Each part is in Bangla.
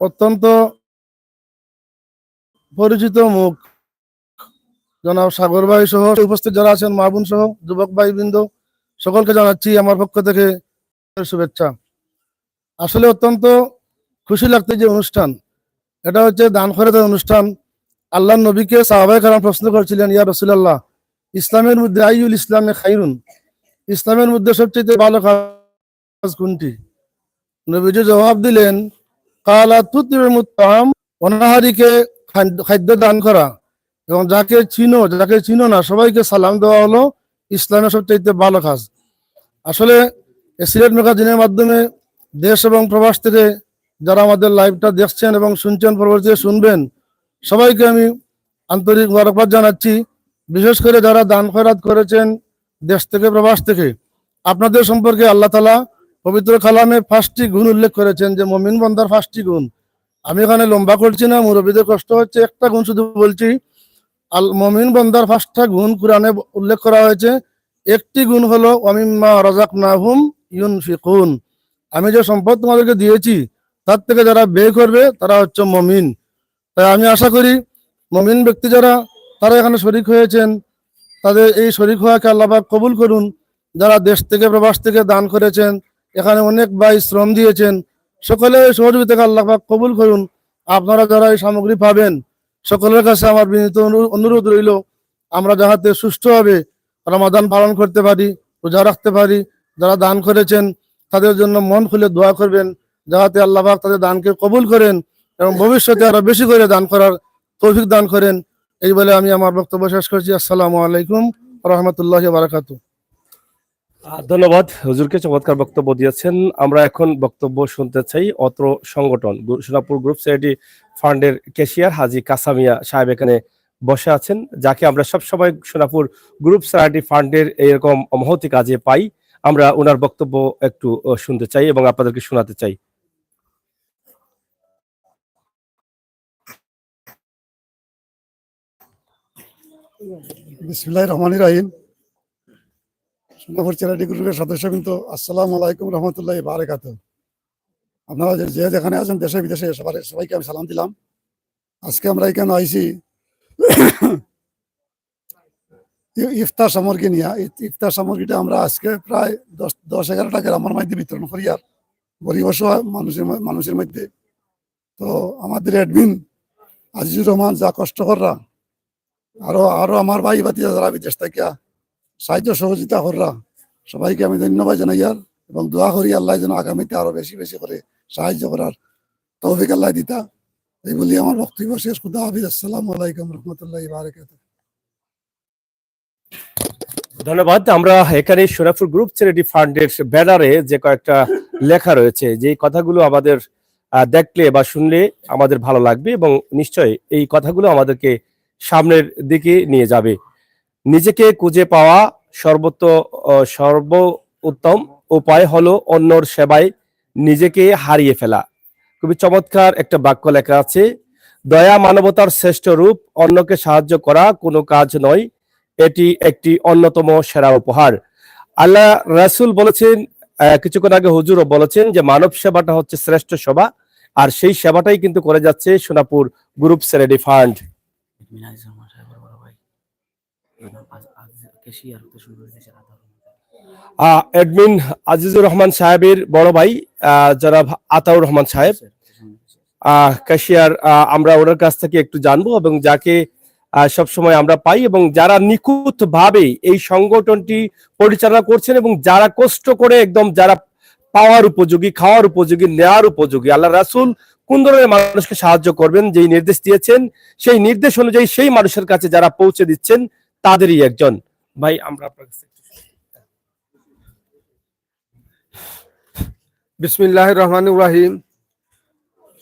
অত্যন্ত পরিচিত মুখ জনাব সাগর ভাই সহ উপস্থিত যারা আছেন মা বোন সহ যুবক ভাই বৃন্দ সকলকে জানাচ্ছি আমার পক্ষ থেকে শুভেচ্ছা। আসলে অত্যন্ত খুশি লাগছে যে অনুষ্ঠান, এটা হচ্ছে দান খয়রাতের অনুষ্ঠান। আল্লাহ নবীকে সাহাবায়ে কেরাম প্রশ্ন করছিলেন, ইয়া রাসূলুল্লাহ, ইসলামের মধ্যে আইয়ুল ইসলামে খাইরুন, ইসলামের মধ্যে সবচেয়ে ভালো কাজ কোনটি? নবীজি জবাব দিলেন, কালা তুতিমুত তাআম, অনাহারীকে খাদ্য দান করা এবং যাকে চিনো না সবাইকে সালাম দেওয়া হলো ইসলামের সবচেয়ে ভালো কাজ। আসলে সিলেট ম্যাগাজিনের মাধ্যমে দেশ এবং প্রবাস থেকে যারা আমাদের লাইভটা দেখছেন এবং শুনছেন, পরবর্তীতে শুনবেন, সবাইকে আমি আন্তরিক মোবারকবাদ জানাচ্ছি। বিশেষ করে যারা দান খয়রাত করেছেন দেশ থেকে প্রবাস থেকে, আপনাদের সম্পর্কে আল্লাহ তাআলা পবিত্র কালামে 5টি গুণ উল্লেখ করেছেন, যে মুমিন বান্দার 5টি গুণ। আমি এখানে লম্বা করছি না, মুরব্বীদের কষ্ট হচ্ছে, একটা গুণ শুধু বলছি। আল মুমিন বান্দার 5টা গুণ কোরআনে উল্লেখ করা হয়েছে। একটি গুণ হলো ওয়ামিম্মা রাযাকনাহুম ইউনফিকুন, আমি যে সম্পদ তোমাদেরকে দিয়েছি তার থেকে যারা ব্যয় করবে তারা হচ্ছে মুমিন। তাই আমি আশা করি মুমিন ব্যক্তি যারা তারা এখানে শরীক হয়েছেন, তাদের এই শরীক হওয়াকে আল্লাহ পাক কবুল করুন। যারা দেশ থেকে প্রবাস থেকে দান করেছেন, এখানে অনেক ভাই শ্রম দিয়েছেন, সকলে সহযোগিতাকে আল্লাহ পাক কবুল করুন। আপনারা যারা এই সামগ্রী পাবেন, সকলের কাছে আমার বিনীত অনুরোধ রইল, আমরা যাহাতে সুষ্ঠুভাবে রমাদান পালন করতে পারি, রোজা রাখতে পারি। যারা দান করেছেন তাদের জন্য মন খুলে দোয়া করবেন, যাহাতে আল্লাহ পাক তাদের দানকে কবুল করেন এবং ভবিষ্যতে আরো বেশি করে দান করার তৌফিক দান করেন। এই বলে আমি আমার বক্তব্য শেষ করছি। আসসালামু আলাইকুম রহমতুল্লাহ বারাকাতু। ধন্যবাদ, হুজুরকে চমৎকার বক্তব্য দিয়েছেন। আমরা এখন বক্তব্য শুনতে চাই অত্র সংগঠন সোনাপুর গ্রুপ চ্যারিটি ফান্ডের ক্যাশিয়ার হাজী কাসামিয়া সাহেব এখানে বসে আছেন, যাকে আমরা সবসময় সোনাপুর গ্রুপ চ্যারিটি ফান্ডের এরকম মহতি কাজে পাই। আমরা ওনার বক্তব্য একটু শুনতে চাই এবং আপনাদেরকে শোনাতে চাই। বিসমিল্লাহির রহমানির রহিম। সোনাপুর চ্যারিটি গ্রুপের সদস্য কিন্তু আসসালামু আলাইকুম রহমতুল্লাহি বারাকাতুহু। আপনারা যে যেখানে আছেন দেশে বিদেশে সবাইকে আমি সালাম দিলাম। আজকে আমরা এখানে আইছি ইফতার সামগ্রী নিয়ে। ইফতার সামগ্রীটা আমরা আজকে প্রায় 10-11টা গ্রামের মধ্যে বিতরণ করি আর গরিব অসহায় মানুষের মধ্যে। তো আমাদের অ্যাডমিন আজিজুর রহমান যা কষ্টকররা, আরো আমার ভাই ভাতিজা যারা বিদেশ থেকে সাহায্য সহযোগিতা কররা, সবাইকে আমি ধন্যবাদ জানাই আর এবং দোয়া করি আল্লাহ যেন আগামীতে আরো বেশি বেশি করে সাহায্য করার তৌফিক আল্লাহ দিতা। এই বলি আমার বক্তব্য শেষ। খুদা হাফিজ। আসসালামু আলাইকুম রহমতুল্লাহি বারাকাতুহু। ধন্যবাদ। আমরা এখানে সোনাপুর গ্রুপ চ্যারিটি ফান্ডের ব্যানারে যে কয়েকটা লেখা রয়েছে, যে কথাগুলো আমাদের দেখলে বা শুনলে আমাদের ভালো লাগবে এবং নিশ্চয়ই এই কথাগুলো আমাদেরকে সামনের দিকে নিয়ে যাবে। নিজেকে খুঁজে পাওয়া সর্ব উত্তম উপায় হলো অন্যর সেবায় নিজেকে হারিয়ে ফেলা। খুবই চমৎকার একটা বাক্য লেখা আছে। দয়া মানবতার শ্রেষ্ঠ রূপ, অন্যকে সাহায্য করা কোনো কাজ নয়, এটি একটি অন্যতম সেরা উপহার। আল্লাহ রাসূল বলেছেন, কিছুক্ষণ আগে হুজুরও বলেছেন যে মানব সেবাটা হচ্ছে শ্রেষ্ঠ সেবা, আর সেই সেবাটাই কিন্তু করে যাচ্ছে Sonapur group charity fund. Admin Azizur Rahman সাহেবের বড় ভাই জনাব আতাউর রহমান সাহেব ক্যাশিয়ার, আমরা ওনার কাছ থেকে একটু জানবো এবং যাকে সবসময় আমরা পাই এবং যারা নিখুঁত ভাবে এই সংগঠনটি পরিচালনা করছেন এবং যারা কষ্ট করে একদম যারা পাওয়ার উপযোগী, খাওয়ার উপযোগী, নেওয়ার উপযোগী। আল্লাহ রাসূল কোন ধরনের মানুষকে সাহায্য করবেন যেই নির্দেশ দিয়েছেন, সেই নির্দেশ অনুযায়ী সেই মানুষের কাছে যারা পৌঁছে দিচ্ছেন তাদেরই একজন ভাই। আমরা আপনার কাছে বিসমিল্লাহির রহমানির রহিম।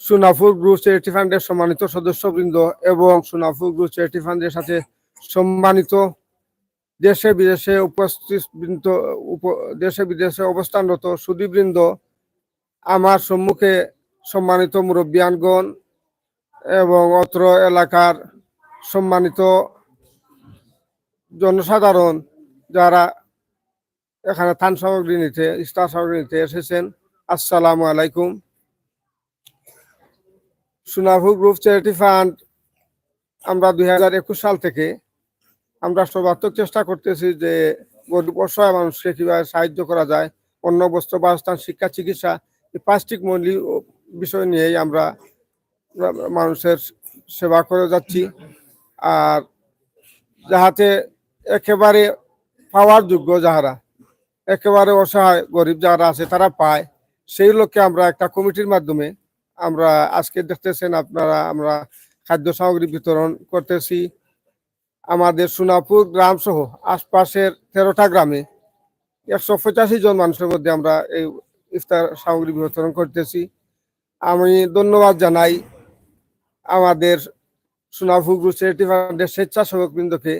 সোনাপুর গ্রুপ চ্যারিটি ফান্ডের সম্মানিত সদস্যবৃন্দ এবং সোনাপুর গ্রুপ চ্যারিটি ফান্ডের সাথে সম্মানিত দেশে বিদেশে উপস্থিত দেশে বিদেশে অবস্থানরত সুধীবৃন্দ, আমার সম্মুখে সম্মানিত মুরব্বিয়ানগণ এবং অত্র এলাকার সম্মানিত জনসাধারণ যারা এখানে ত্রাণ সামগ্রী নিতে, ইফতার সামগ্রী নিতে এসেছেন, আসসালামু আলাইকুম। সোনাপুর গ্রুপ চ্যারিটি ফান্ড আমরা 2021 সাল থেকে আমরা সর্বাত্মক চেষ্টা করতেছি যে গরিব অসহায় মানুষকে কিভাবে সাহায্য করা যায়, অন্ন, বস্ত্র, বাসস্থান, শিক্ষা, চিকিৎসা, এই 5টি মৌলিক বিষয় নিয়েই আমরা মানুষের সেবা করে যাচ্ছি। আর যাহাতে একেবারে পাওয়ার যোগ্য যাহারা, একেবারে অসহায় গরিব যারা আছে তারা পায়, সেই লক্ষ্যে আমরা একটা কমিটির মাধ্যমে আমরা আজকে দেখতেছেন আপনারা আমরা খাদ্য সামগ্রী বিতরণ করতেছি। আমাদের সোনাপুর গ্রাম সহ আশপাশের 13টা গ্রামে 185 জন মানুষের মধ্যে আমরা এই ইফতার সামগ্রী বিতরণ করতেছি। আমি ধন্যবাদ জানাই আমাদের সোনাপুর গ্রুপ চ্যারিটি ফান্ডের স্বেচ্ছাসেবক বৃন্দকে।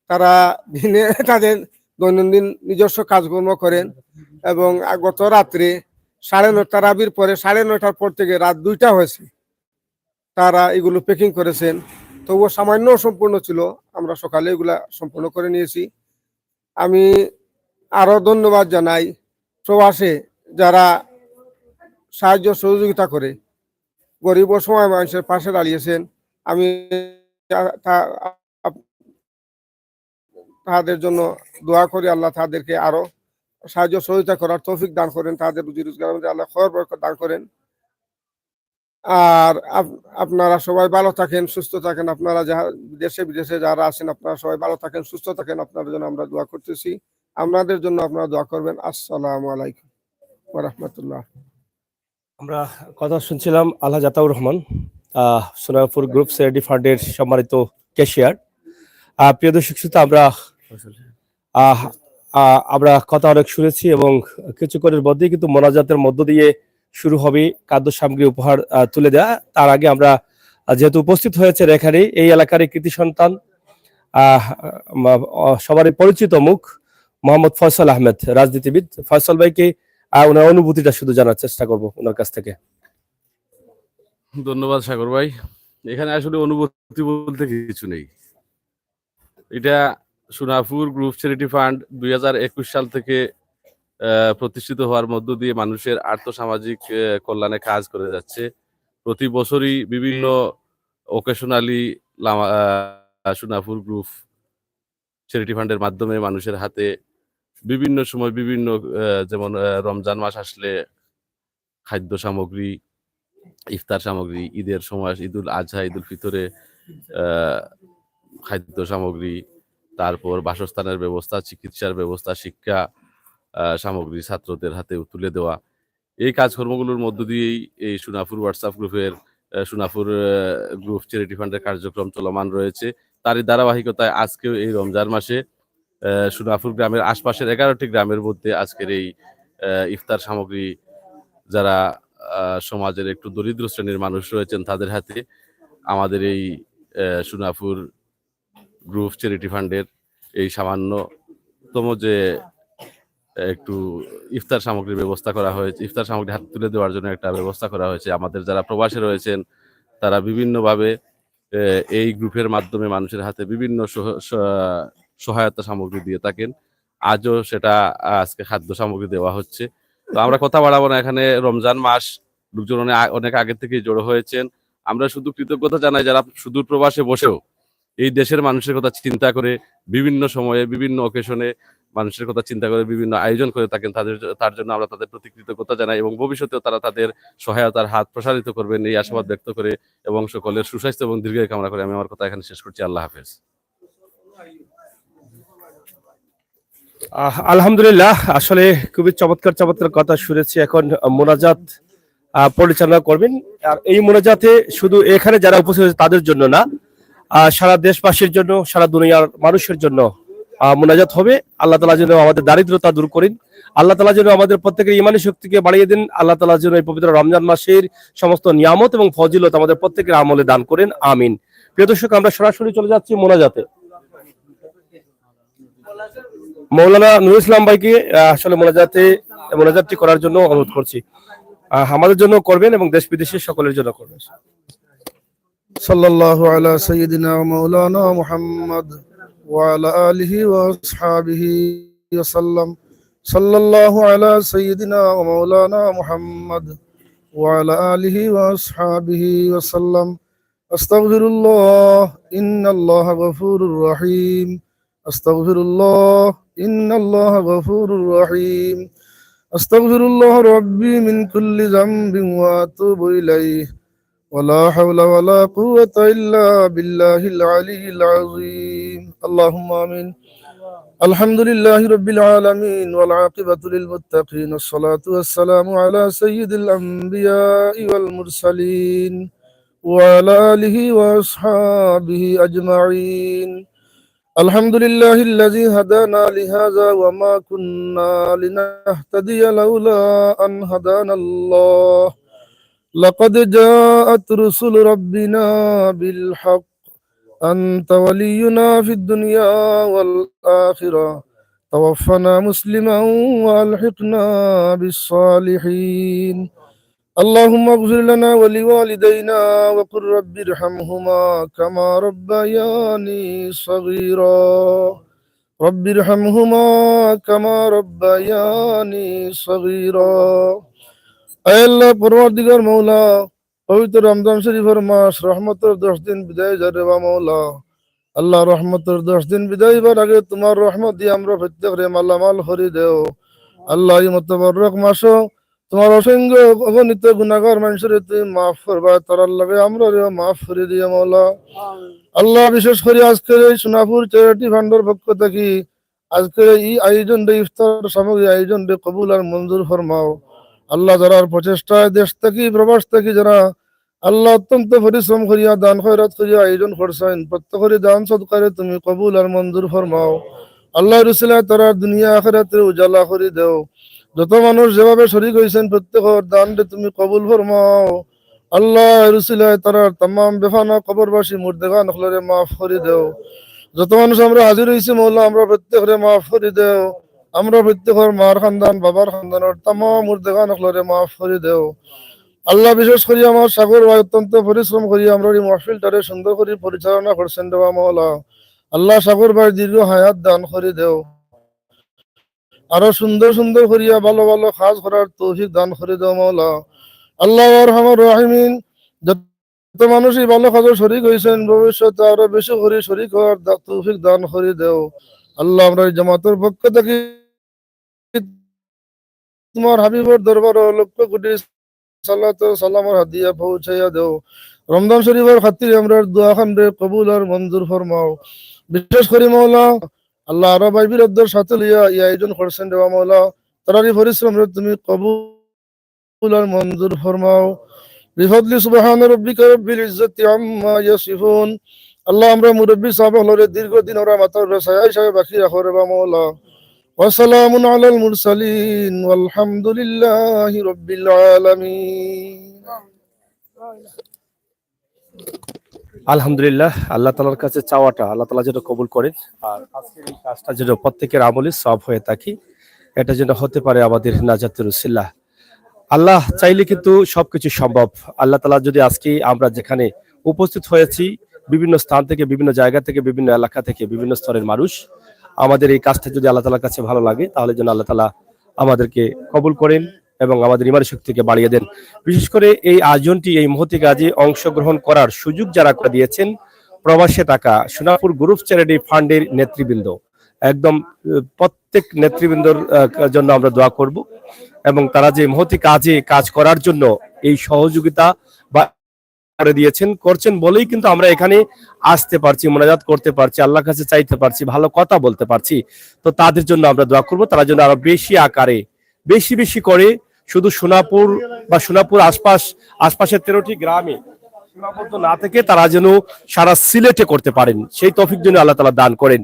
তারা দিনে তাদের দৈনন্দিন নিজস্ব কাজকর্ম করেন এবং গত রাত্রে 9:30 তারাবির পরে 9:30টার পর থেকে রাত 2টা হয়েছে তারা এগুলো প্যাকিং করেছেন। তবুও সামান্য সম্পূর্ণ ছিল, আমরা সকালে এগুলা সম্পূর্ণ করে নিয়েছি। আমি আরো ধন্যবাদ জানাই প্রবাসে যারা সাহায্য সহযোগিতা করে গরিব অসহায় মানুষের পাশে দাঁড়িয়েছেন। আমি তাদের জন্য দোয়া করি আল্লাহ তাদেরকে আরো সাহায্য সহযোগিতা করার তৌফিক দান করেন, তাদের রুজি রোজগারের মধ্যে আল্লাহ খয়র বরকত দান করেন। আর আপনারা সবাই ভালো থাকেন, সুস্থ থাকেন। আপনারা দেশে বিদেশে যারা আছেন আপনারা সবাই ভালো থাকেন, সুস্থ থাকেন। আপনাদের জন্য আমরা দোয়া করতেছি, আপনাদের জন্য আপনারা দোয়া করবেন। আসসালামু আলাইকুম ওয়া রাহমাতুল্লাহ। আমরা কথা শুনছিলাম আলহাজ আতাউর রহমান, সোনাপুর গ্রুপ চ্যারিটি ফান্ডের সম্মানিত ক্যাশিয়ার। প্রিয় দর্শক শ্রোতা, আমরা কথা অনেক শুনেছি এবং কিছুক্ষণের মধ্যেই কিন্তু মোনাজাতের মধ্য দিয়ে শুরু হবে খাদ্য সামগ্রী উপহার তুলে দেওয়া। তার আগে আমরা যেহেতু উপস্থিত হয়েছে এখানে এই এলাকার কৃতি সন্তান, সবারই পরিচিত মুখ মোহাম্মদ ফয়সাল আহমেদ, রাজনীতিবিদ। ফয়সাল ভাইকে ওনার অনুভূতিটা শুধু জানার চেষ্টা করব ওনার কাছ থেকে। ধন্যবাদ সাগর ভাই। এখানে আসলে অনুভূতি বলতে কিছু নেই। এটা সোনাপুর গ্রুপ চ্যারিটি ফান্ড 2021 সাল থেকে প্রতিষ্ঠিত হওয়ার মধ্য দিয়ে মানুষের আর্থসামাজিক কল্যাণে কাজ করে যাচ্ছে। প্রতি বছরই বিভিন্ন ওকেশনালি সোনাপুর গ্রুপ চ্যারিটি ফান্ডের মাধ্যমে মানুষের হাতে বিভিন্ন সময় বিভিন্ন যেমন রমজান মাস আসলে খাদ্য সামগ্রী, ইফতার সামগ্রী, ঈদের সময় ঈদুল আজহা, ঈদুল ফিতরে খাদ্য সামগ্রী, তারপর বাসস্থানের ব্যবস্থা, চিকিৎসার ব্যবস্থা, শিক্ষা সামগ্রী ছাত্রদের হাতে তুলে দেওয়া, এই কাজকর্মগুলোর মধ্য দিয়েই এই সোনাপুর হোয়াটসঅ্যাপ গ্রুপের সোনাপুর গ্রুপ চ্যারিটি ফান্ডের কার্যক্রম চলমান রয়েছে। তারই ধারাবাহিকতায় আজকেও এই রমজান মাসে সোনাপুর গ্রামের আশপাশের 11টি গ্রামের মধ্যে আজকের এই ইফতার সামগ্রী যারা সমাজের একটু দরিদ্র শ্রেণীর মানুষ রয়েছেন তাদের হাতে আমাদের এই সোনাপুর গ্রুপ চ্যারিটি ফান্ডের এই সামান্যতম যে একটু ইফতার সামগ্রীর ব্যবস্থা করা হয়েছে, ইফতার সামগ্রী হাতে তুলে দেওয়ার জন্য একটা ব্যবস্থা করা হয়েছে। আমাদের যারা প্রবাসে রয়েছেন তারা বিভিন্নভাবে এই গ্রুপের মাধ্যমে মানুষের হাতে বিভিন্ন সহায়তা সামগ্রী দিয়ে থাকেন। আজও সেটা আজকে খাদ্য সামগ্রী দেওয়া হচ্ছে। তো আমরা কথা বাড়াবো না, এখানে রমজান মাস, লোকজন অনেক আগে থেকেই জড়ো হয়েছেন। আমরা শুধু কৃতজ্ঞতা জানাই যারা সুদূর প্রবাসে বসেও এই দেশের মানুষের কথা চিন্তা করে বিভিন্ন সময়ে বিভিন্ন অকেশনে মানুষের কথা চিন্তা করে বিভিন্ন আয়োজন করে থাকেন, তার জন্য আমরা তাদের প্রতি কৃতজ্ঞতা জানাই এবং ভবিষ্যতেও তারা তাদের সহায়তার হাত প্রসারিত করবেন এই আশাবাদ ব্যক্ত করে এবং সকলের সুস্বাস্থ্য এবং দীর্ঘায়ু কামনা করে আমি আমার কথা এখানে শেষ করছি। আল্লাহ হাফেজ। আলহামদুলিল্লাহ, আসলে খুবই চমৎকার চমৎকার কথা শুনেছি। এখন মোনাজাত পরিচালনা করবেন। আর এই মোনাজাতে শুধু এখানে যারা উপস্থিত হয়েছে তাদের জন্য না, সারা দেশবাসীর জন্য, সারা দুনিয়ার মানুষের জন্য মোনাজাত হবে। আল্লাহ তাআলা যেন আমাদের দারিদ্রতা দূর করেন, আল্লাহ তাআলা যেন আমাদের প্রত্যেকের ইমানি শক্তিকে বাড়িয়ে দেন, আল্লাহ তাআলা যেন এই পবিত্র রমজান মাসের সমস্ত নিয়ামত এবং ফজিলত আমাদের প্রত্যেকের আমলে দান করেন, আমিন। প্রিয় দর্শক, আমরা সরাসরি চলে যাচ্ছি মোনাজাতে। মৌলানা নুরুল ইসলাম ভাইকে আসলে মোনাজাতটি করার জন্য অনুরোধ করছি। আমাদের জন্য করবেন এবং দেশ বিদেশের সকলের জন্য করবেন। সাল্লাল্লাহু আলা সাইয়্যিদিনা ওয়া মাওলানা মুহাম্মদ ওয়া আলা আলিহি ওয়া আসহাবিহি ওয়া সাল্লাম। সাল্লাল্লাহু আলা সাইয়্যিদিনা ওয়া মাওলানা মুহাম্মদ وعلى آله وأصحابه وسلم. أستغفر الله إن الله غفور رحيم. أستغفر الله إن الله غفور رحيم. أستغفر الله ربي من كل ذنب وأتوب إليه. ولا حول ولا قوة إلا بالله العلي العظيم. اللهم آمين. الحمد لله رب العالمين والعاقبة للمتقين، الصلاة والسلام على سيد الأنبياء والمرسلين وعلى آله وأصحابه أجمعين. الحمد لله الذي هدانا لهذا وما كنا لنهتدي لولا أن هدانا الله. لقد جاءت رسل ربنا بالحق. أنت ولينا في الدنيا والآخرة. توفنا مسلما وألحقنا بالصالحين. اللهم اغفر لنا ولوالدينا وقل رب ارحمهما كما ربياني صغيرا. رب ارحمهما كما ربياني صغيرا. اے اللہ پروردگار مولا، পবিত্র রমজান শরীফের মাস রহমতের 10 দিন বিদায় যারে বা মৌলা, আল্লাহ রহমতের 10 দিন বিদায় বার আগে তোমার রহমত দিয়ে আমরা প্রত্যেকরে মালামাল করে দেও। আল্লাহ এই মুতাবারক মাসও তোমার অসংখ্য অগণিত গুনাহগার মানুষের তুমি মাফ করবা, তার লাগে আমরা মাফ করে দিও মৌলা। আল্লাহ বিশেষ করে আজকের এই সোনাপুর চ্যারিটি ফান্ডের পক্ষ থেকে আজকের এই আয়োজন ইফতার সামগ্রী আয়োজন কবুল আর মঞ্জুর ফরমাও। আল্লাহ যারা প্রচেষ্টায় দেশ থেকে প্রবাস থেকে যারা আল্লাহ অত্যন্ত পরিশ্রম করিয়া দান খয়রাত করিয়া আয়োজন করছেন, প্রত্যেকের দান সদকারে তুমি কবুল আর মঞ্জুর ফরমাও। আল্লাহ রসুলায় তারা দুনিয়া আখিরাতে উজালা করে দেও। যত মানুষ যেভাবে শরীক হয়েছেন প্রত্যেকের দানকে তুমি কবুল ফরমাও। আল্লাহ রসুলায় তারা তামাম বেফানা কবরবাসী মুর্দেগান হলরে মাফ করে দেও। যত মানুষ আমরা হাজির হয়েছি মৌলা আমরা প্রত্যেকরে মাফ করে দেও। আমরা প্রত্যেকের মার খানদান বাবার খানদানের তামাম মুর্দেগান হলরে মাফ করে দেও। আল্লাহ বিশেষ করে আমার সাগর ভাই অত্যন্ত পরিশ্রম করি আমরা এই মহফিলটারে সুন্দর করে পরিচালনা করছেন দেওয়া মৌলা। আল্লাহ সাগর ভাই দীর্ঘ হায়াত দান করে দেও। আরো সুন্দর সুন্দর করিয়া ভালো ভালো কাজ করার তৌফিক দান করে দেও মৌলা। আল্লাহ আরহামুর রাহিমিন, যত মানুষই ভালো কাজে শরীক হয়েছেন ভবিষ্যতে আরো বেশি করে শরীক হওয়ার তৌফিক দান করে দেও। আল্লাহ আমরা এই জামাতের পক্ষ থেকে তোমার হাবিবের দরবার লক্ষ কোটি সালাত ও সালামের হাদিয়া পৌঁছাইয়া দেও। রমজান শরীফের খাতিরে আমরা দোয়া খান রে কবুল আর মঞ্জুর ফরমাও। বিশেষ করে মৌলা আল্লাহ আরো ভাই বিরোধের সাথে লিয়া এই আয়োজন করছেন দেওয়া মৌলা, তারারই পরিশ্রম রে তুমি কবুল আর মঞ্জুর ফরমাও। বিফদলি সুবহান রাব্বিকা রব্বিল ইজ্জাতি আম্মা ইয়াসিফুন। আল্লাহ আমরা মুরব্বী সাহেব হলরে দীর্ঘদিন ওরা মাথার ছায়া হিসাবে বাকি রাখো রে বা মৌলা। وسلام على المرسلين والحمد لله رب العالمين. আলহামদুলিল্লাহ, আল্লাহ তাআলার কাছে চাওয়াটা আল্লাহ তাআলা যেন কবুল করেন, আর আজকের এই কাজটা যেন প্রত্যেকের আমলে সওয়াব হয়ে থাকে, এটা যেন হতে পারে আমাদের নাজাতের উসিলা। আল্লাহ চাইলে কিন্তু সবকিছু সম্ভব। আল্লাহ তাআলা যদি আজকে আমরা যেখানে উপস্থিত হয়েছি, বিভিন্ন স্থান থেকে, বিভিন্ন জায়গা থেকে, বিভিন্ন এলাকা থেকে, বিভিন্ন স্তরের মানুষ, আমাদের এই কাজটা যদি আল্লাহ তাআলার কাছে ভালো লাগে তাহলে যেন আল্লাহ তাআলা আমাদেরকে কবুল করেন এবং আমাদের ইমানের শক্তিকে বাড়িয়ে দেন। বিশেষ করে এই আয়োজনটি, এই মহতি কাজে অংশগ্রহণ করার সুযোগ যারা করে দিয়েছেন, প্রবাসে থাকা সোনাপুর গ্রুপ চ্যারিটি ফান্ডের নেতৃবৃন্দ, একদম প্রত্যেক নেতৃবৃন্দর জন্য আমরা দোয়া করব এবং তারা যে মহতি কাজে কাজ করার জন্য এই সহযোগিতা বা করে দিয়েছেন, করছেন বলেই কিন্তু আমরা এখানে আসতে পারছি, মোনাজাত করতে পারছি, আল্লাহর কাছে চাইতে পারছি, ভালো কথা বলতে পারছি। তো তাদের জন্য আমরা দোয়া করব, তারা যেন আরো বেশি আকারে বেশি বেশি করে শুধু সোনাপুর বা সোনাপুর আশপাশের 13টি গ্রামে সীমাবদ্ধ না থেকে তারা যেন সারা সিলেটে করতে পারেন, সেই তৌফিক যেন আল্লাহ তাআলা দান করেন।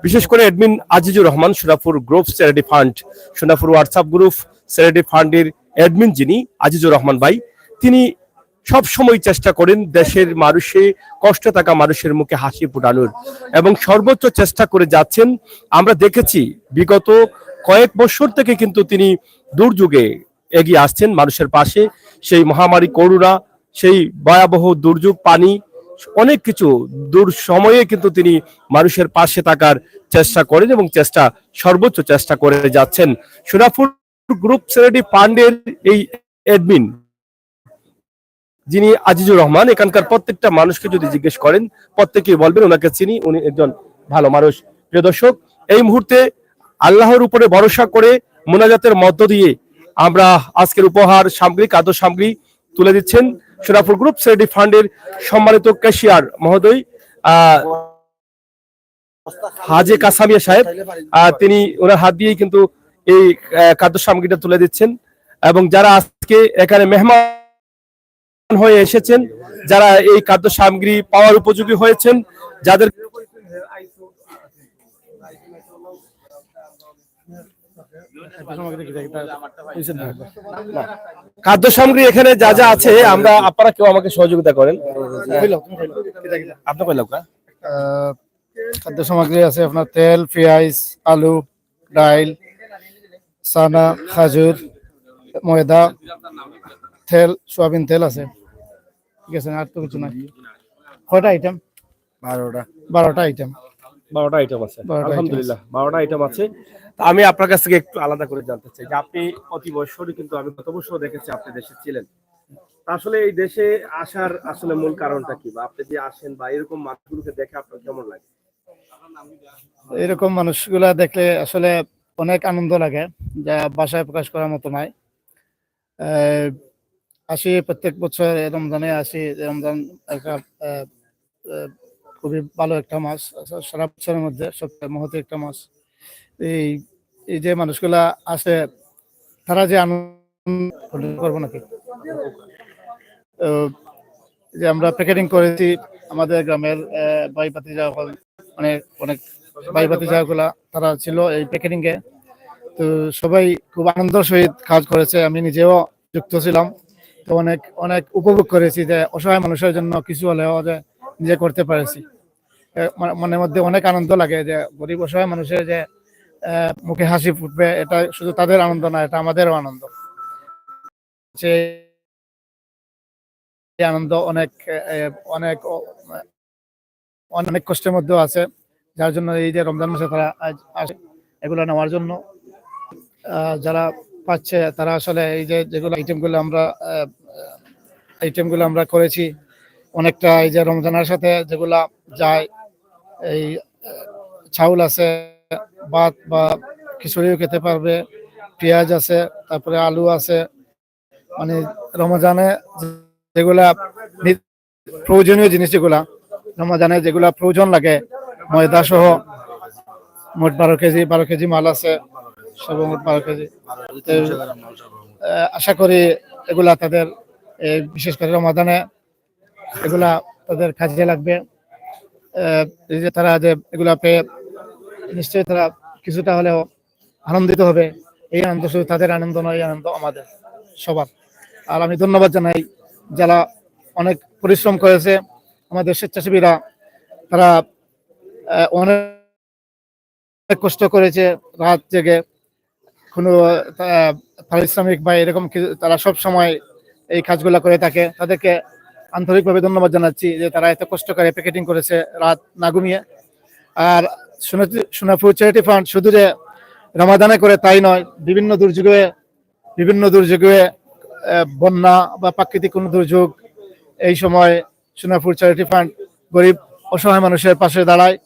বিশেষ করে admin Azizur Rahman, Sonapur group charity fund, Sonapur WhatsApp group charity ফান্ডের অ্যাডমিন যিনি আজিজুর রহমান ভাই, তিনি সব সময় চেষ্টা করেন দেশের মানুষে কষ্টে থাকা মানুষের মুখে হাসি ফোটানোর এবং সর্বোচ্চ চেষ্টা করে যাচ্ছেন। আমরা দেখেছি বিগত কয়েক বছর থেকে কিন্তু তিনি দুর্যোগে এগিয়ে আসছেন মানুষের পাশে। সেই মহামারী করোনা, সেই ভয়াবহ দুর্যোগ, পানি, অনেক কিছু দূর সময়ে কিন্তু তিনি মানুষের পাশে থাকার চেষ্টা করেন এবং সর্বোচ্চ চেষ্টা করে যাচ্ছেন। সোনাপুর গ্রুপ চ্যারিটি ফান্ডের এই অ্যাডমিন যিনি আজিজুর রহমান। এখানকার প্রত্যেকটা মানুষকে যদি জিজ্ঞেস করেন প্রত্যেকেই বলবেন ওনাকে চিনি, উনি একজন ভালো মানুষ। প্রিয় দর্শক, এই মুহূর্তে আল্লাহর উপরে ভরসা করে মোনাজাতের মধ্য দিয়ে আমরা আজকের উপহার সামগ্রী, খাদ্য সামগ্রী তুলে দিচ্ছেন সোনাপুর গ্রুপ চ্যারিটি ফান্ডের সম্মানিত ক্যাশিয়ার মহোদয় হাজে কাসামিয়া সাহেব। তিনি ওনার হাত দিয়েই কিন্তু এই খাদ্য সামগ্রীটা তুলে দিচ্ছেন। এবং যারা আজকে এখানে মেহমান হয়ে এসেছেন, যারা এই খাদ্য সামগ্রী পাওয়ার উপযোগী হয়েছেন, যাদের খাদ্য সামগ্রী এখানে যা যা আছে, আমরা আপনারা কেউ আমাকে সহযোগিতা করেন। আপনার কই লোকা খাদ্য সামগ্রী আছে আপনার তেল, পেঁয়াজ, আলু, ডাইল, চানা, খাজুর, ময়দা, তেল, সোয়াবিন তেল আছে। ঠিক আছে, আর তো কিছু নাই। কয়টা আইটেম? 12টা আইটেম। 12টা আইটেম আছে। 12টা item আলহামদুলিল্লাহ 12টা আইটেম আছে। তা আমি আপনার কাছ থেকে একটু আলাদা করে জানতে চাই যে আপনি অতি বয়স্করই, কিন্তু আমি গত বছর দেখেছি আপনি দেশে ছিলেন। তা আসলে এই দেশে আসার আসলে মূল কারণটা কি, বা আপনি যে আসেন বা এরকম মানুষগুলোকে দেখে আপনার কেমন লাগে? এরকম মানুষগুলা দেখলে আসলে অনেক আনন্দ লাগে, যা ভাষায় প্রকাশ করার মতো নয়। আহ, আসি প্রত্যেক বছর রমজানে আসি। রমজান একটা আহ, আহ, খুবই ভালো একটা মাস, সারা বছরের মধ্যে সবচেয়ে মহৎ একটা মাস। এই এই যে মানুষগুলা আসে, তারা যে আনন্দ করবো নাকি, যে আমরা প্যাকেটিং করেছি আমাদের গ্রামের ভাই ভাতিজা অনেক অনেক ভাই ভাতিজা গুলা তারা ছিল এই প্যাকেটিং এ। তো সবাই খুব আনন্দের সহিত কাজ করেছে, আমি নিজেও যুক্ত ছিলাম। তো অনেক অনেক উপভোগ করেছি যে অসহায় মানুষের জন্য কিছু হলেও যে নিজে করতে পেরেছি। মনের মধ্যে অনেক আনন্দ লাগে যে গরিব অসহায় মানুষের যে মুখে হাসি ফুটবে, এটা শুধু তাদের আনন্দ না, এটা আমাদেরও আনন্দ। সেই আনন্দ অনেক অনেক অনেক কষ্টের মধ্যেও আছে, যার জন্য এই যে রমজান মাসে তারা আসে এগুলো নেওয়ার জন্য। যারা পাচ্ছে তারা আসলে এই যে যেগুলো আইটেমগুলো আমরা করেছি অনেকটা এই যে রমজানের সাথে যেগুলা যায়, এই চাউল আছে, ভাত বা খিচুড়িও খেতে পারবে, পেঁয়াজ আছে, তারপরে আলু আছে। মানে রমজানে যেগুলা প্রয়োজনীয় জিনিস, যেগুলা রমজানে যেগুলা প্রয়োজন লাগে, ময়দা সহ মোট 12 কেজি মাল আছে, সর্বমোট 12 কেজি। আশা করি এগুলা তাদের বিশেষ করে রমাদানে এগুলা তাদের কাজে লাগবে। এই যে তারা যে এগুলা পেয়ে নিশ্চয়ই তারা কিছুটা হলেও আনন্দিত হবে। এই আনন্দ শুধু তাদের আনন্দ নয়, এই আনন্দ আমাদের সবার। আর আমি ধন্যবাদ জানাই যারা অনেক পরিশ্রম করেছে, আমাদের স্বেচ্ছাসেবীরা, তারা অনেক কষ্ট করেছে রাত জেগে। কোনো পারিশ্রমিক বা এরকম কিছু তারা সব সময় এই কাজগুলো করে থাকে। তাদেরকে আন্তরিকভাবে ধন্যবাদ জানাচ্ছি যে তারা এত কষ্ট করে প্যাকেটিং করেছে রাত না ঘুমিয়ে। আর সোনাপুর চ্যারিটি ফান্ড শুধু যে রমাদানে করে তাই নয়, বিভিন্ন দুর্যোগে বন্যা বা প্রাকৃতিক কোনো দুর্যোগ, এই সময় সোনাপুর চ্যারিটি ফান্ড গরিব অসহায় মানুষের পাশে দাঁড়ায়,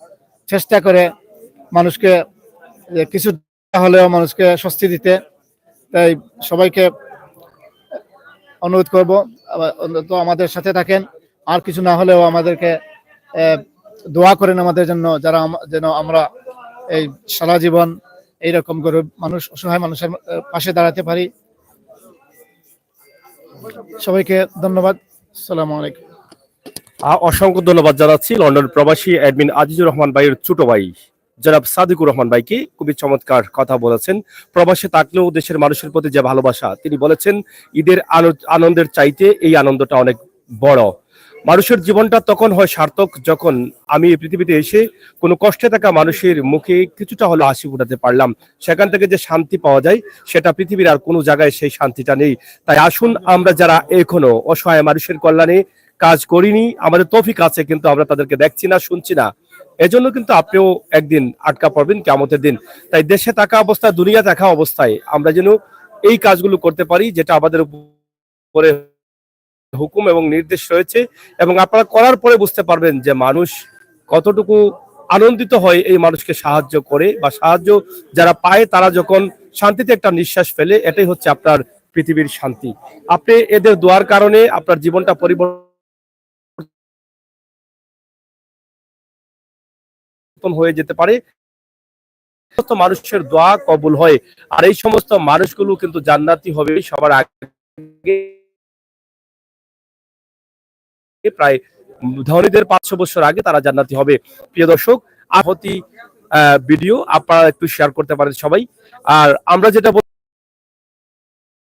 চেষ্টা করে মানুষকে কিছু হলেও মানুষকে স্বস্তি দিতে। তাই সবাইকে অনুরোধ করব অন্তত আমাদের সাথে থাকেন, আর কিছু না হলেও আমাদেরকে দোয়া করেন আমাদের জন্য, যারা যেন আমরা এই সারা জীবন এইরকম গরিব মানুষ অসহায় মানুষের পাশে দাঁড়াতে পারি। সবাইকে ধন্যবাদ। আসসালামু আলাইকুম। অসংখ্য ধন্যবাদ জানাচ্ছি লন্ডন প্রবাসী অ্যাডমিন আজিজুর রহমান ভাইয়ের ছোট ভাই জনাব সাদিকুর রহমান ভাইকে। খুবই চমৎকার কথা বলেছেন। প্রবাসে থাকলেও দেশের মানুষের প্রতি যে ভালোবাসা, তিনি বলেছেন ঈদের আনন্দের চাইতে এই আনন্দটা অনেক বড়। মানুষের জীবনটা তখন হয় সার্থক যখন আমি এই পৃথিবীতে এসে কোনো কষ্টে থাকা মানুষের মুখে কিছুটা হলো হাসি ফুটাতে পারলাম। সেখান থেকে যে শান্তি পাওয়া যায়, সেটা পৃথিবীর আর কোনো জায়গায় সেই শান্তিটা নেই। তাই আসুন আমরা যারা এখনো অসহায় মানুষের কল্যাণে কাজ করিনি, আমাদের তৌফিক আছে কিন্তু আমরা তাদেরকে দেখছি না, শুনছি না, এজন্য কিন্তু আপনিও একদিন আটকা পড়বেন কিয়ামতের দিন। তাই দেশে থাকা অবস্থায়, দুনিয়া থাকা অবস্থায় আমরা যেন এই কাজগুলো করতে পারি যেটা আমাদের উপরে হুকুম এবং নির্দেশ রয়েছে, এবং আপনারা করার পরে বুঝতে পারবেন যে মানুষ কতটুকু আনন্দিত হয় এই মানুষকে সাহায্য করে, বা সাহায্য যারা পায় তারা যখন শান্তিতে একটা নিঃশ্বাস ফেলে, এটাই হচ্ছে আপনার পৃথিবীর শান্তি। আপনি এদের দোয়ার কারণে আপনার জীবনটা পরিবর্তন হয়ে যেতে পারে। সমস্ত মানুষের দোয়া কবুল হয়, আর এই সমস্ত মানুষগুলো কিন্তু জান্নাতি হবে সবার আগে। প্রায় ধনীদের 500 বছর আগে তারা জান্নাতি হবে। প্রিয় দর্শক, আপত্তি ভিডিও আপনারা একটু শেয়ার করতে পারেন সবাই। আর আমরা যেটা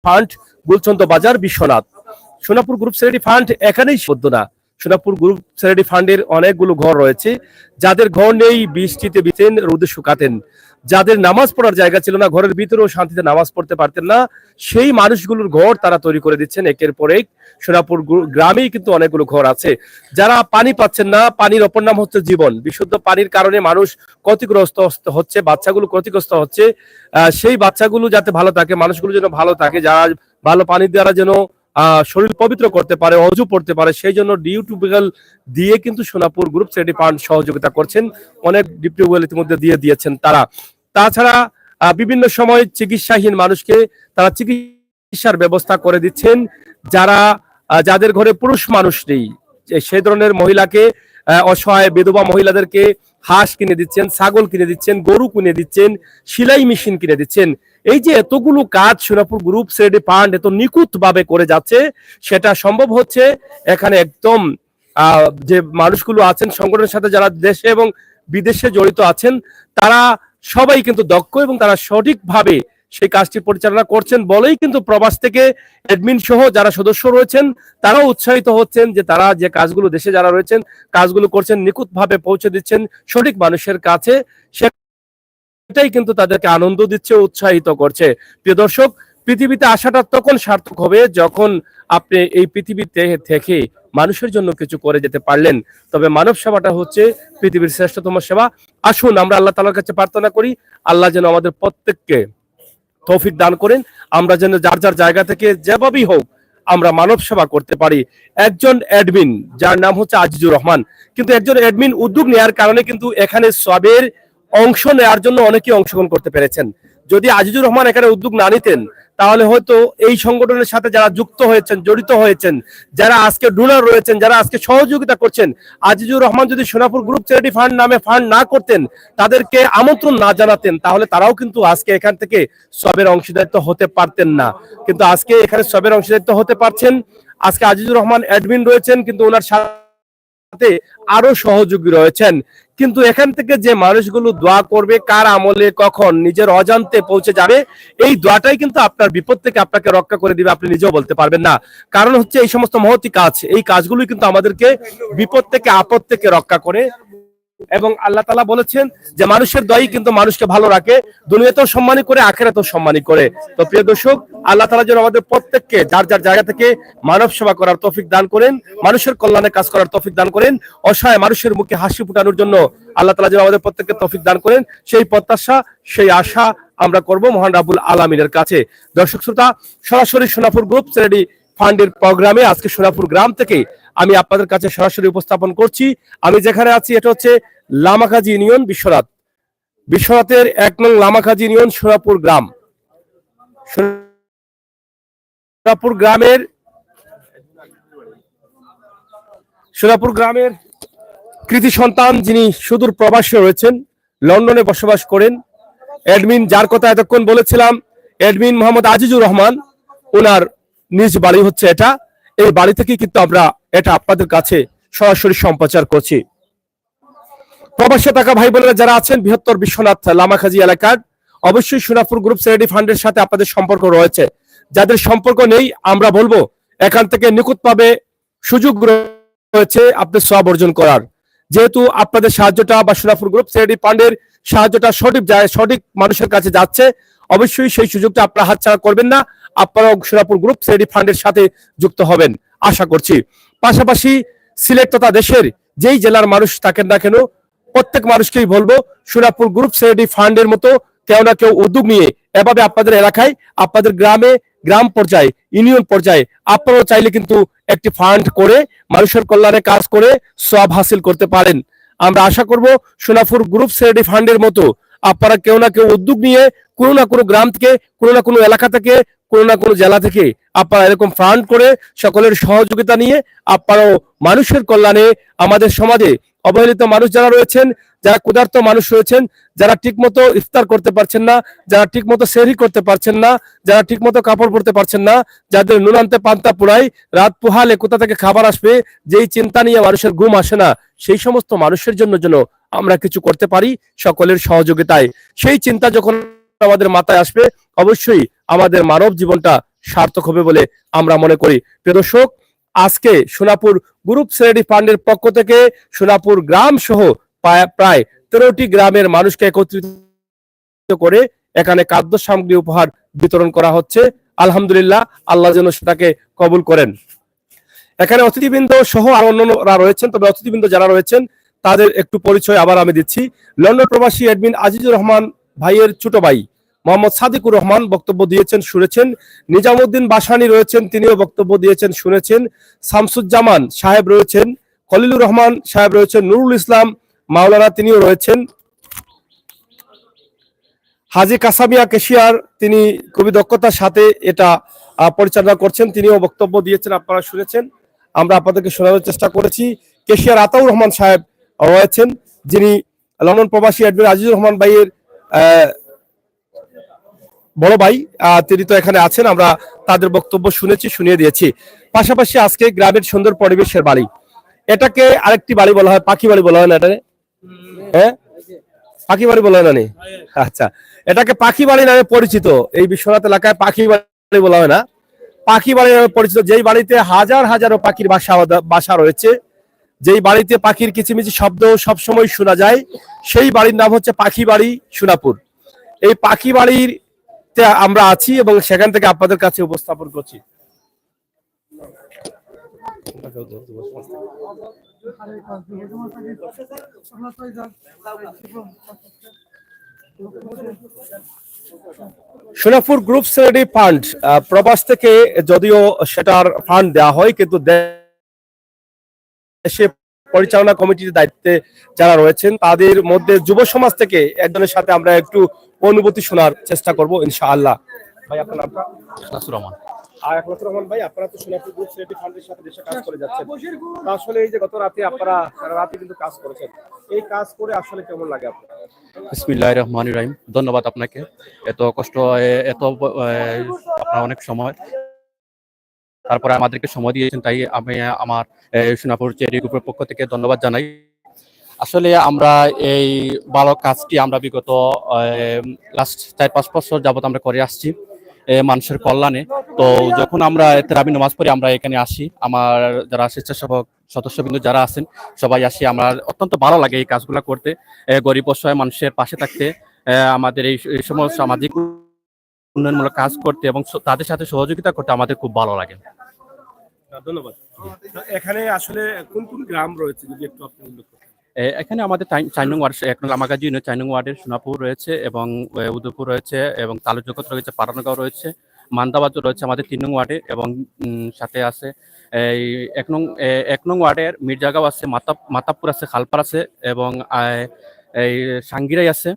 ফান্ড গুলচন্দ বাজার Biswanath, Sonapur group charity fund এখানেই সদ্য না। সোনাপুর গ্রুপ চ্যারিটি ফান্ডের অনেকগুলো ঘর রয়েছে, যাদের ঘর নেই বৃষ্টিতে ভিজতেন, রোদে শুকাতেন, যাদের নামাজ পড়ার জায়গা ছিল না, ঘরের ভিতরেও শান্তিতে নামাজ পড়তে পারতেন না, সেই মানুষগুলোর ঘর তারা তৈরি করে দিচ্ছেন একের পর এক। সোনাপুর গ্রামেই কিন্তু অনেকগুলো ঘর আছে। যারা পানি পাচ্ছেন না, পানির অপর নাম হচ্ছে জীবন, বিশুদ্ধ পানির কারণে মানুষ ক্ষতিগ্রস্ত হচ্ছে, বাচ্চাগুলো ক্ষতিগ্রস্ত হচ্ছে। সেই বাচ্চাগুলো যাতে ভালো থাকে, মানুষগুলো যেন ভালো থাকে, যারা ভালো পানি দ্বারা যেন শরীর পবিত্র করতে পারে, অজু পড়তে পারে, সেই জন্য ডিউ টিউবওয়েল দিয়ে কিন্তু সোনাপুর গ্রুপ চ্যারিটি ফান্ড সহযোগিতা করছেন। অনেক ডিপ টিউবওয়েল ইতিমধ্যে দিয়ে দিয়েছেন তারা। তাছাড়া বিভিন্ন সময় চিকিৎসাহীন মানুষকে তারা চিকিৎসার ব্যবস্থা করে দিচ্ছেন। যাদের ঘরে পুরুষ মানুষ নেই, সেই ধরনের মহিলাকে, অসহায় বিধবা মহিলাদেরকে হাঁস কিনে দিচ্ছেন, ছাগল কিনে দিচ্ছেন, গরু কিনে দিচ্ছেন, সেলাই মেশিন কিনে দিচ্ছেন। এই যে এতগুলো কাজ সোনাপুর গ্রুপ চ্যারিটি ফান্ড এত নিখুঁত ভাবে করে যাচ্ছে, সেটা সম্ভব হচ্ছে এখানে একদম যে মানুষগুলো আছেন সংগঠনের সাথে, যারা দেশে এবং বিদেশে জড়িত আছেন, তারা সবাই কিন্তু দক্ষ এবং তারা সঠিকভাবে সেই কাজটি পরিচালনা করছেন বলেই কিন্তু প্রবাস থেকে অ্যাডমিন সহ যারা সদস্য রয়েছেন তারাও উৎসাহিত হচ্ছেন যে তারা যে কাজগুলো দেশে যারা রয়েছেন কাজগুলো করছেন, নিখুঁতভাবে পৌঁছে দিচ্ছেন সঠিক মানুষের কাছে। সেটাই কিন্তু তাদেরকে আনন্দ দিচ্ছে, উৎসাহিত করছে। প্রিয় দর্শক, পৃথিবীতে আসাটা তখন সার্থক হবে যখন আপনি এই পৃথিবীতে থেকে মানুষের জন্য কিছু করে যেতে পারলেন। তবে মানব সেবাটা হচ্ছে পৃথিবীর শ্রেষ্ঠতম সেবা। আসুন আমরা আল্লাহ তাআলার কাছে প্রার্থনা করি, আল্লাহ যেন আমাদের প্রত্যেককে তৌফিক দান করেন, আমরা যেন যার যার জায়গা থেকে যেভাবেই হোক আমরা মানব সেবা করতে পারি। একজন অ্যাডমিন যার নাম হচ্ছে আজিজুর রহমান, কিন্তু একজন অ্যাডমিন উদ্যোগ নেওয়ার কারণে কিন্তু এখানে সবের অংশ নেওয়ার জন্য অনেকেই অংশগ্রহণ করতে পেরেছেন। যদি আজিজুর রহমান এখানে উদ্যোগ না নিতেন তাহলে হয়তো এই সংগঠনের সাথে যারা যুক্ত হয়েছেন, জড়িত হয়েছেন, যারা আজকে ডোনার রয়েছেন, যারা আজকে সহযোগিতা করছেন, আজিজুর রহমান যদি সোনাপুর গ্রুপ চ্যারিটি ফান্ড নামে ফান্ড না করতেন, তাদেরকে আমন্ত্রণ না জানাতেন, তাহলে তারাও কিন্তু আজকে এখান থেকে সবের অংশীদারিত্ব হতে পারতেন না। কিন্তু আজকে এখানে সবের অংশীদারিত্ব হতে পারছেন। আজকে আজিজুর রহমান অ্যাডমিন রয়েছেন, কিন্তু ওনার সাথে আরো সহযোগী রয়েছেন। কিন্তু এখান থেকে যে মানুষগুলো দোয়া করবে, কার আমলে কখন নিজের অজান্তে পৌঁছে যাবে, এই দোয়াটাই কিন্তু আপনার বিপদ থেকে আপনাকে রক্ষা করে দিবে, আপনি নিজেও বলতে পারবেন না। কারণ হচ্ছে এই সমস্ত মহতি কাজ, এই কাজগুলোই কিন্তু আমাদেরকে বিপদ থেকে আপদ থেকে রক্ষা করে। এবং আল্লাহ তাআলা বলেছেন যে মানুষের দোয়াই কিন্তু মানুষকে ভালো রাখে, দুনিয়াতেও সম্মানী করে, আখিরাতেও সম্মানী করে। তো প্রিয় দর্শক, আল্লাহ তাআলা যেন আমাদের প্রত্যেককে যার যার জায়গা থেকে মানব সেবা করার তৌফিক দান করেন, মানুষের কল্যাণে কাজ করার তৌফিক দান করেন, অসহায় মানুষের মুখে হাসি ফোটানোর জন্য আল্লাহ তাআলা যেন আমাদের প্রত্যেককে তৌফিক দান করেন, সেই প্রত্যাশা, সেই আশা আমরা করব মহান রাব্বুল আলামিনের কাছে। দর্শক শ্রোতা, সরাসরি সোনাপুর গ্রুপ চ্যারিটি ফান্ডের প্রোগ্রামে আজকে সোনাপুর গ্রাম থেকে আমি আপনাদের কাছে সরাসরি উপস্থাপন করছি। আমি যেখানে আছি এটা হচ্ছে লামাকাজি ইউনিয়ন, বিশ্বনাথের 1 নং লামাকাজি ইউনিয়ন, সোনাপুর গ্রাম। সোনাপুর গ্রামের কৃতি সন্তান যিনি সুদূর প্রবাসে রয়েছেন, লন্ডনে বসবাস করেন, অ্যাডমিন যার কথা এতক্ষণ বলেছিলাম, অ্যাডমিন মোহাম্মদ আজিজুর রহমান, ওনার নিজ বাড়ি হচ্ছে এটা। এই বাড়ি থেকে কিন্তু আমরা এটা আপনাদের কাছে সরাসরি সম্প্রচার করছি। প্রবাসে থাকা ভাই বোনেরা যারা আছেন বৃহত্তর বিশ্বনাথ লামাকাজি এলাকার, অবশ্যই সোনাপুর গ্রুপ চ্যারিটি ফান্ডের সাথে আপনাদের সম্পর্ক রয়েছে। যাদের সম্পর্ক নেই, আমরা বলবো এখান থেকে নিখুঁতভাবে সুযোগ রয়েছে আপনাদের সওয়াব অর্জন করার। যেহেতু আপনাদের সাহায্যটা বা সোনাপুর গ্রুপ চ্যারিটি ফান্ডের সাহায্যটা সঠিক মানুষের কাছে যাচ্ছে, অবশ্যই সেই সুযোগটা আপনারা হাতছাড়া করবেন না। আপনারাও সোনাপুর গ্রুপ চ্যারিটি ফান্ডের সাথে যুক্ত হবেন আশা করছি। পাশাপাশি সিলেট তথা দেশের যেই জেলার মানুষ থাকেন না কেন, প্রত্যেক মানুষকেই বলবো সোনাপুর গ্রুপ চ্যারিটি ফান্ডের মতো কেউ না কেউ উদ্যোগ নিয়ে এভাবে আপনাদের এলাকায়, আপনাদের গ্রামে, গ্রাম পর্যায়ে, ইউনিয়ন পর্যায়ে আপনারাও চাইলে কিন্তু একটি ফান্ড করে মানুষের কল্যাণে কাজ করে সওয়াব হাসিল করতে পারেন। আমরা আশা করব সোনাপুর গ্রুপ চ্যারিটি ফান্ডের মতো আপনারা কেউ না কেউ উদ্যোগ নিয়ে কোনো না কোনো গ্রাম থেকে, কোনো না কোনো এলাকা থেকে, কোনো না কোনো জেলা থেকে আপনারা এরকম ফান্ড করে সকলের সহযোগিতা নিয়ে আপনারাও মানুষের কল্যাণে, আমাদের সমাজে অবহেলিত মানুষ যারা রয়েছেন, যারা ক্ষুধার্ত মানুষ রয়েছেন, যারা ঠিকমতো ইফতার করতে পারছেন না, যারা ঠিকমতো সেহরি করতে পারছেন না, যারা ঠিকমতো কাপড় পরতে পারছেন না, যাদের নুন আনতে পান্তা পুরাই, রাত পোহালে কোথা থেকে খাবার আসবে, যেই চিন্তা নিয়ে মানুষের ঘুম আসে না, সেই সমস্ত মানুষের জন্য যেন আমরা কিছু করতে পারি সকলের সহযোগিতায়। সেই চিন্তা যখন আমাদের মাথায় আসবে, অবশ্যই আমাদের মানব জীবনটা সার্থক হবে বলে আমরা মনে করি। প্রিয় দর্শক, আজকে সোনাপুর গ্রুপ চ্যারিটি ফান্ডের পক্ষ থেকে সোনাপুর গ্রাম সহ প্রায় 13টি গ্রামের মানুষকে একত্রিত করে এখানে খাদ্য সামগ্রী উপহার বিতরণ করা হচ্ছে। আলহামদুলিল্লাহ, আল্লাহ যেন সেটাকে কবুল করেন। এখানে অতিথিবৃন্দ সহ আর অন্যরা রয়েছেন, তবে অতিথিবৃন্দ যারা রয়েছেন তাদের একটু পরিচয় আবার আমি দিচ্ছি। লন্ডন প্রবাসী অ্যাডমিন আজিজুর রহমান ভাইয়ের ছোট ভাই মোহাম্মদ সাদিকুর রহমান বক্তব্য দিয়েছেন, শুনেছেন। নিজামুদ্দিন বাসানি রয়েছেন, তিনিও বক্তব্য দিয়েছেন, শুনেছেন। শামসুজ্জামান সাহেব রয়েছেন, খলিলুর রহমান সাহেব রয়েছেন, নুরুল ইসলাম মাওলানা তিনিও রয়েছেন। হাজি কাসামিয়া কেশিয়ার, তিনি খুবই দক্ষতার সাথে এটা পরিচালনা করছেন, তিনিও বক্তব্য দিয়েছেন, আপনারা শুনেছেন, আমরা আপনাদেরকে শোনানোর চেষ্টা করেছি। কেশিয়ার আতাউর রহমান সাহেব রয়েছেন, যিনি লন্ডন প্রবাসী অ্যাডমিন আজিজুর রহমান ভাইয়ের বড় ভাই, তিনি তো এখানে আছেন, আমরা তাদের বক্তব্য শুনেছি, শুনিয়ে দিয়েছি। পাশাপাশি আজকে গ্রামের সুন্দর পরিবেশের বাড়ি, এটাকে আরেকটি বাড়ি বলা হয়, পাখি বাড়ি বলা হয় না এটা? হ্যাঁ, পাখি বাড়ি বলা হয় না? আচ্ছা, এটাকে পাখি বাড়ি নামে পরিচিত। এই বিশ্বনাথ এলাকায় পাখি বাড়ি বলা হয় না, পাখি বাড়ি নামে পরিচিত। যেই বাড়িতে হাজার হাজারো পাখির বাসা রয়েছে, যেই বাড়িতে পাখির কিচিমিচি শব্দ সবসময় শোনা যায়, সেই বাড়ির নাম হচ্ছে পাখি বাড়ি সোনাপুর। এই পাখি বাড়ির আমরা আছি এবং সেখান থেকে আপনাদের কাছে উপস্থাপন করছি। সোনাপুর গ্রুপ চ্যারিটি ফান্ড প্রবাস থেকে যদিও সেটার ফান্ড দেওয়া হয়, কিন্তু দেশে পরিচালনা কমিটির দায়িত্বে যারা রয়েছেন তাদের মধ্যে যুব সমাজ থেকে একজনের সাথে আমরা একটু অনুভূতি শোনার চেষ্টা করব ইনশাআল্লাহ। ভাই, আপনার নামটা? ইখলাসুর রহমান। আর ইখলাসুর রহমান ভাই, আপনারা তো সোনাপুর গ্রুপ চ্যারিটি ফান্ডের সাথে দেশে কাজ করে যাচ্ছেন, তো আসলে এই যে গত রাতে আপনারা সারা রাতে কিন্তু কাজ করেছেন, এই কাজ করে আসলে কেমন লাগে আপনার? বিসমিল্লাহির রহমানির রহিম। ধন্যবাদ আপনাকে, এত কষ্ট, এত আপনার অনেক সময়, তারপরে আমাদেরকে সময় দিয়েছেন, তাই আমি আমার সোনাপুর চ্যারিটি গ্রুপের পক্ষ থেকে ধন্যবাদ জানাই। আসলে আমরা এই ভালো কাজটি আমরা বিগত লাস্ট 4-5 বছর যাবত আমরা করে আসছি মানুষের কল্যাণে। তো যখন আমরা তারাবি নামাজ পড়ি আমরা এখানে আসি, আমার যারা স্বেচ্ছাসেবক সদস্যবৃন্দ যারা আছেন সবাই আসি, আমরা অত্যন্ত ভালো লাগে এই কাজগুলো করতে, গরিব অসহায় মানুষের পাশে থাকতে, আমাদের এই সমস্ত সামাজিক উন্নয়নমূলক কাজ করতে এবং তাদের সাথে সহযোগিতা করতে আমাদের খুব ভালো লাগে। ধন্যবাদ। এখানে আসলে কোন কোন গ্রাম রয়েছে যদি একটু আপনি উল্লেখ করেন? এখানে আমাদের 4 নং ওয়ার্ড, 1 নং লামাগাজী ইউনিয়ন 4 নং ওয়ার্ডের সোনাপুর রয়েছে এবং উদয়পুর রয়েছে এবং তালুজগত রয়েছে, পারানগাঁও রয়েছে, মান্দাবাজ রয়েছে আমাদের 3 নং ওয়ার্ডে, এবং সাথে আছে এই 1 নং ওয়ার্ডের মির্জাগাঁও আছে, মাতাবপুর আছে, খালপার আছে এবং এই সাঙ্গিরাই আছে,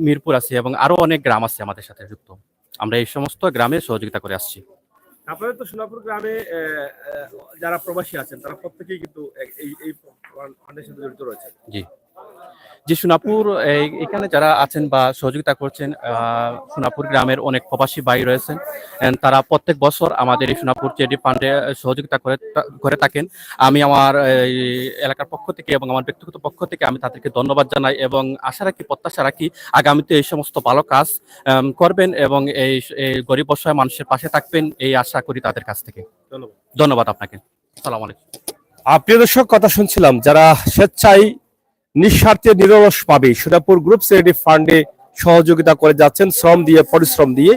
মিরপুর আছে এবং আরো অনেক গ্রাম আছে আমাদের সাথে যুক্ত। আমরা এই সমস্ত গ্রামে সহযোগিতা করে আসছি। আপনাদের তো সোনাপুর গ্রামে যারা প্রবাসী আছেন তারা প্রত্যেকেই কিন্তু এই ফান্ডের সাথে জড়িত রয়েছে। জি জি, সোনাপুর এখানে যারা আছেন বা সহযোগিতা করছেন, সোনাপুর গ্রামের অনেক প্রবাসী ভাই রয়েছেন, তারা প্রত্যেক বছর আমাদের এই সোনাপুর চ্যারিটি ফান্ডে সহযোগিতা করে থাকেন। আমি আমার এলাকার পক্ষ থেকে এবং আমার ব্যক্তিগত পক্ষ থেকে আমি তাদেরকে ধন্যবাদ জানাই এবং আশা রাখি, প্রত্যাশা রাখি আগামীতে এই সমস্ত ভালো কাজ করবেন এবং এই গরিব অসহায় মানুষের পাশে থাকবেন, এই আশা করি তাদের কাছ থেকে। ধন্যবাদ আপনাকে। আসসালামু আলাইকুম। প্রিয় দর্শক, কথা শুনছিলাম যারা স্বেচ্ছায় নিঃস্বার্থে নিরলস পাবে সোনাপুর গ্রুপ চ্যারিটি ফান্ডে সহযোগিতা করে যাচ্ছেন, শ্রম দিয়ে, পরিশ্রম দিয়ে,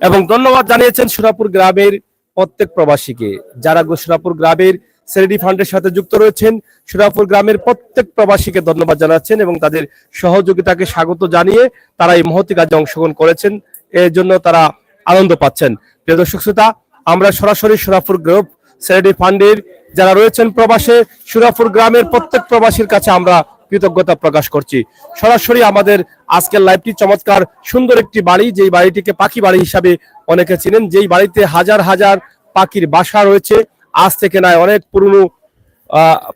এবং ধন্যবাদ জানিয়েছেন সোনাপুর গ্রামের প্রত্যেক প্রবাসীকে যারা সোনাপুর গ্রামের চ্যারিটি ফান্ডের সাথে যুক্ত রয়েছেন। সুরাপুর গ্রামের প্রত্যেক প্রবাসীকে ধন্যবাদ জানাচ্ছেন এবং তাদের সহযোগিতাকে স্বাগত জানিয়ে তারা এই মহতি কাজে অংশগ্রহণ করেছেন, এর জন্য তারা আনন্দ পাচ্ছেন। প্রিয় দর্শক শ্রোতা, আমরা সরাসরি সুরাপুর গ্রুপ চ্যারিটি ফান্ডের যারা রয়েছেন প্রবাসে, সুরাপুর গ্রামের প্রত্যেক প্রবাসীর কাছে আমরা কৃতজ্ঞতা প্রকাশ করছি। সরাসরি আমাদের আজকের লাইভটি চমৎকার সুন্দর একটি বাড়ি, যেই বাড়িটিকে পাখি বাড়ি হিসাবে অনেকে চিনেন, যেই বাড়িতে হাজার হাজার পাখির বাসা রয়েছে। আজ থেকে নয়, অনেক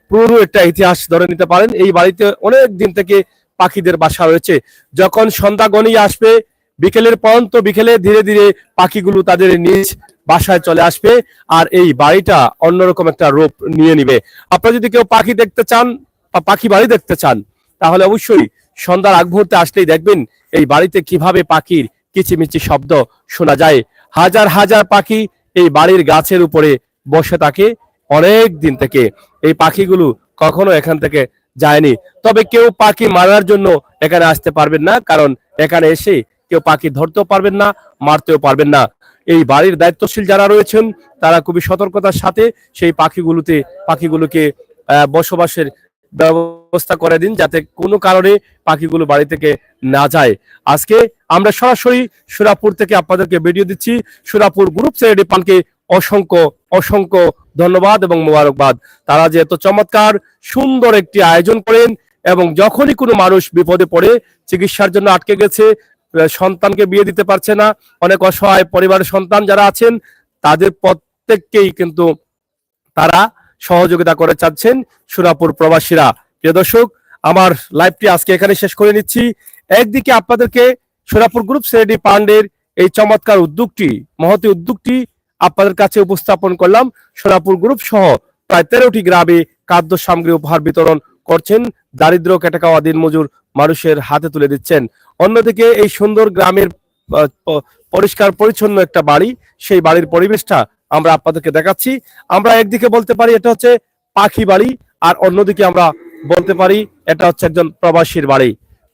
পুরনো একটা ইতিহাস ধরে নিতে পারেন। এই বাড়িতে অনেক দিন থেকে পাখিদের বাসা রয়েছে। যখন সন্ধ্যা গনিয়ে আসবে, বিকেলের পর্যন্ত, বিকেলে ধীরে ধীরে পাখিগুলো তাদের নিজ বাসায় চলে আসবে আর এই বাড়িটা অন্যরকম একটা রূপ নিয়ে নিবে। আপনারা যদি কেউ পাখি দেখতে চান বা পাখি বাড়ি দেখতে চান, তাহলে অবশ্যই সন্ধ্যার আগ মুহূর্তে আসলেই দেখবেন এই বাড়িতে কিভাবে পাখির কিচিমিচি শব্দ শোনা যায়। হাজার হাজার পাখি এই বাড়ির গাছের উপরে বসে থাকে অনেক দিন থেকে। এই পাখিগুলো কখনো এখান থেকে যায়নি। তবে কেউ পাখি মারার জন্য এখানে আসতে পারবেন না, কারণ এখানে এসে কেউ পাখি ধরতেও পারবেন না, মারতেও পারবেন না। এই বাড়ির দায়িত্বশীল যারা রয়েছেন তারা খুবই সতর্কতার সাথে সেই পাখিগুলোকে বসবাসের ব্যবস্থা করে দিন, যাতে কোনো কারণে পাখিগুলো বাড়ি থেকে না যায়। আজকে আমরা সরাসরি সুরাপুর থেকে আপনাদেরকে ভিডিও দিচ্ছি। সুরাপুর গ্রুপ চ্যারিটি ফান্ডকে অসংখ্য অসংখ্য ধন্যবাদ এবং মোবারকবাদ। তারা যে এত চমৎকার সুন্দর একটি আয়োজন করেন এবং যখনই কোনো মানুষ বিপদে পড়ে, চিকিৎসার জন্য আটকে গেছে, সন্তানকে বিয়ে দিতে পারছে না, অনেক অসহায় পরিবারের সন্তান যারা আছেন, তাদের প্রত্যেককেই কিন্তু তারা সহযোগিতা করে চাচ্ছেন সুরাপুর প্রবাসীরা। প্রিয় দর্শক, আমার লাইভটি আজকে এখানে শেষ করে নিচ্ছি। একদিকে আপনাদেরকে সুরাপুর গ্রুপ চ্যারিটি ফান্ডের এই চমৎকার উদ্যোগটি, মহতি উদ্যোগটি আপনাদের কাছে উপস্থাপন করলাম। সুরাপুর গ্রুপ সহ প্রায় 13টি গ্রামে খাদ্য সামগ্রী উপহার বিতরণ করছেন, দারিদ্র কেটে খাওয়া দিনমজুর মানুষের হাতে তুলে দিচ্ছেন। অন্যদিকে এই সুন্দর গ্রামের পরিষ্কার পরিচ্ছন্ন একটা বাড়ি, সেই বাড়ির পরিবেশটা আমরা আপনাদেরকে দেখাচ্ছি। আমরা একদিকে বলতে পারি এটা হচ্ছে পাখি বাড়ি, আর অন্যদিকে আমরা বলতে পারি এটা হচ্ছে একজন প্রবাসীর বাড়ি।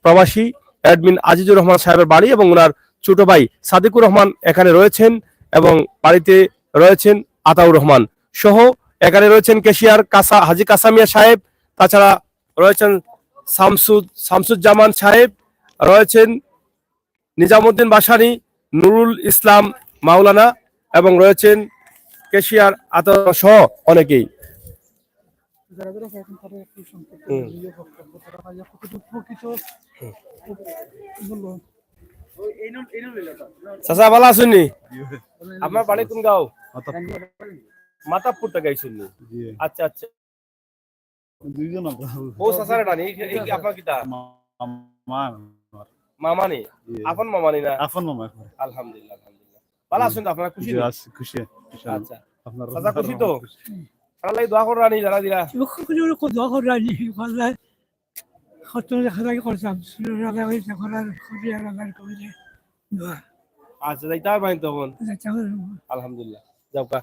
প্রবাসী অ্যাডমিন আজিজুর রহমান সাহেবের বাড়ি এবং ওনার ছোট ভাই সাদিকুর রহমান এখানে রয়েছেন এবং বাড়িতে রয়েছেন আতাউর রহমান সহ, এখানে রয়েছেন ক্যাশিয়ার হাজি কাসামিয়া সাহেব, তাছাড়া রয়েছেন শামসুজ্জামান সাহেব, রয়েছেন নিজামুদ্দিন বাসানি, নুরুল ইসলাম মাওলানা এবং রয়েছেন ক্যাশিয়ার আতাউর সহ অনেকেই। চাচা ভালো আছেন? আপনার বাড়ি কোন গাঁও? মাতাবপুর থেকে আইছেন? আচ্ছা আচ্ছা। ও চাচার ডানি এই কি আপনার কিটা মামা নি? আপন মামা নি না? আপন মামা। আলহামদুলিল্লাহ আলহামদুলিল্লাহ। ভালো আছেন? আপনারা খুশি? খুশি। আচ্ছা আপনারা চাচা খুশি তো? আল্লাহ দোয়া করে রানি জানা দিলা। দোয়া করে রানি আল্লাহ কত দেখা লাগে করতাম সুরা হইছে করার খুবই আলাদা করে দোয়া। আচ্ছা যাইতা বাইন তখন। আলহামদুলিল্লাহ। যাওকা।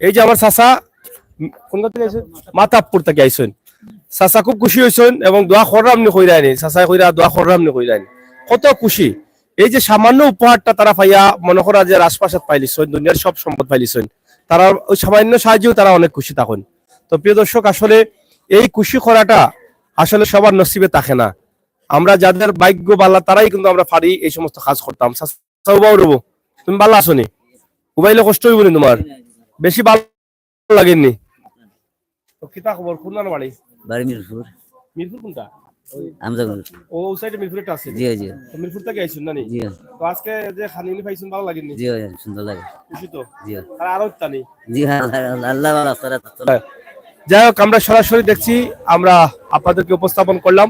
এই যে আমার চাচা কোন থেকে আইছেন? মাতাবপুর থেকে আইছেন। চাচা খুব খুশি হইছেন এবং দোয়া কররাম নি কইরানি, চাচা কইরা দোয়া কররাম নি কইরানি। কত খুশি। এই যে সামান্য উপহারটা তারা পাইয়া মনে করা যে রাজপ্রাসাদ পাইলিছেন, দুনিয়ার সব সম্পদ পাইলিছেন, তারা ওই সামান্য সাহায্যেও তারা অনেক খুশি থাকেন। তো প্রিয় দর্শক, আসলে এই খুশি করাটা আসলে সবার নসিবে থাকে না। আমরা যাদের ভাগ্য বালা তারাই কিন্তু আমরা পারি এই সমস্ত কাজ করতাম। তুমি ভালো আছো নি? উবাইলে কষ্ট হইব নি তোমার? বেশি ভালো লাগেননি? তো কিতা খবর? খুলনা না বাড়ি? বাড়ি মিরপুর। মিরপুর কোনটা? আমজাগর। ও সাইডে মিরপুরটা আছে? জি জি। তো মিরপুর থেকে আইছেন না নি? জি। তো আজকে যে খানিনি পাইছেন ভালো লাগেননি? জি সুন্দর লাগে। খুশি তো? জি। আর আরো তানি? জি আল্লাহ ভালো আছে। যাই হোক, আমরা সরাসরি দেখছি, আমরা আপনাদেরকে উপস্থাপন করলাম।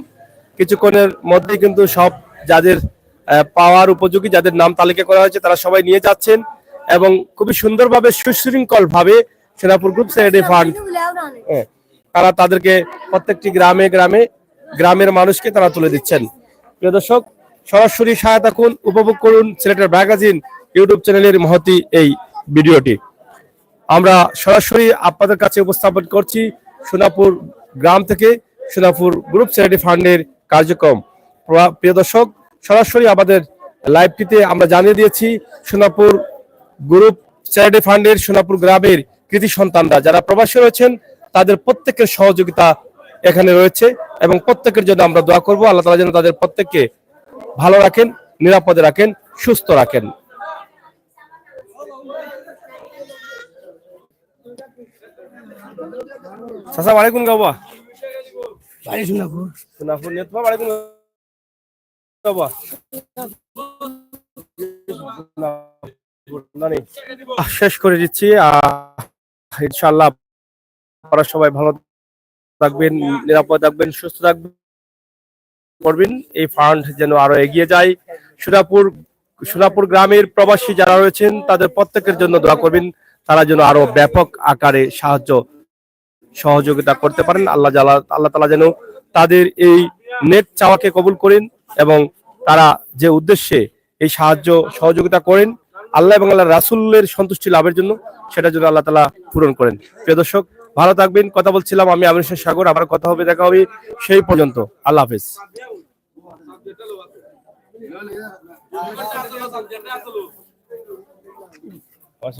কিছুক্ষণের মধ্যেই কিন্তু সব যাদের পাওয়ার উপযোগী, যাদের নাম তালিকা করা হয়েছে, তারা সবাই নিয়ে যাচ্ছেন এবং খুবই সুন্দরভাবে সুশৃঙ্খল ভাবে সোনাপুর গ্রুপ চ্যারিটি ফান্ড তারা তাদেরকে প্রত্যেকটি গ্রামে গ্রামে গ্রামের মানুষকে তারা তুলে দিচ্ছেন। প্রিয় দর্শক, সরাসরি সহায়তা করুন, উপভোগ করুন সিলেটের ম্যাগাজিন ইউটিউব চ্যানেলের মহতি এই ভিডিওটি। আমরা সরাসরি আপনাদের কাছে উপস্থাপন করছি সোনাপুর গ্রাম থেকে সোনাপুর গ্রুপ চ্যারিটি ফান্ডের কার্যক্রম। প্রিয় দর্শক, সরাসরি আমাদের লাইভটিতে আমরা জানিয়ে দিয়েছি সোনাপুর গ্রুপ চ্যারিটি ফান্ডের সোনাপুর গ্রামের কৃতি সন্তানরা যারা প্রবাসী রয়েছেন তাদের প্রত্যেকের সহযোগিতা এখানে রয়েছে এবং প্রত্যেকের জন্য আমরা দোয়া করব আল্লাহ তাআলা যেন তাদের প্রত্যেককে ভালো রাখেন, নিরাপদে রাখেন, সুস্থ রাখেন। আসসালামু আলাইকুম গাওয়া বাড়ি শোনাপুর। সুনাফুর নিয়ত বাবা আলাইকুম গাওয়া শেষ করে দিচ্ছি। ইনশাআল্লাহ আপনারা সবাই ভালো থাকবেন, নিরাপদ থাকবেন, সুস্থ থাকবেন, করবেন। এই ফান্ড যেন আরো এগিয়ে যায়। সোনাপুর গ্রামের প্রবাসী যারা রয়েছেন তাদের প্রত্যেকের জন্য দোয়া করবেন, তারা যেন আরো ব্যাপক আকারে সহযোগিতা করতে পারেন। আল্লাহ তাআলা যেন তাদের এই নেট চাওয়াকে কবুল করেন এবং তারা যে উদ্দেশ্যে এই সহযোগিতা করেন আল্লাহ এবং আল্লাহ রাসূলের সন্তুষ্টি লাভের জন্য, সেটা যেন আল্লাহ তাআলা পূরণ করেন। প্রিয় দর্শক, ভালো থাকবেন। কথা বলছিলাম আমি আমির হোসেন সাগর। আবার কথা হবে, দেখা হবে সেই পর্যন্ত। আল্লাহ হাফেজ।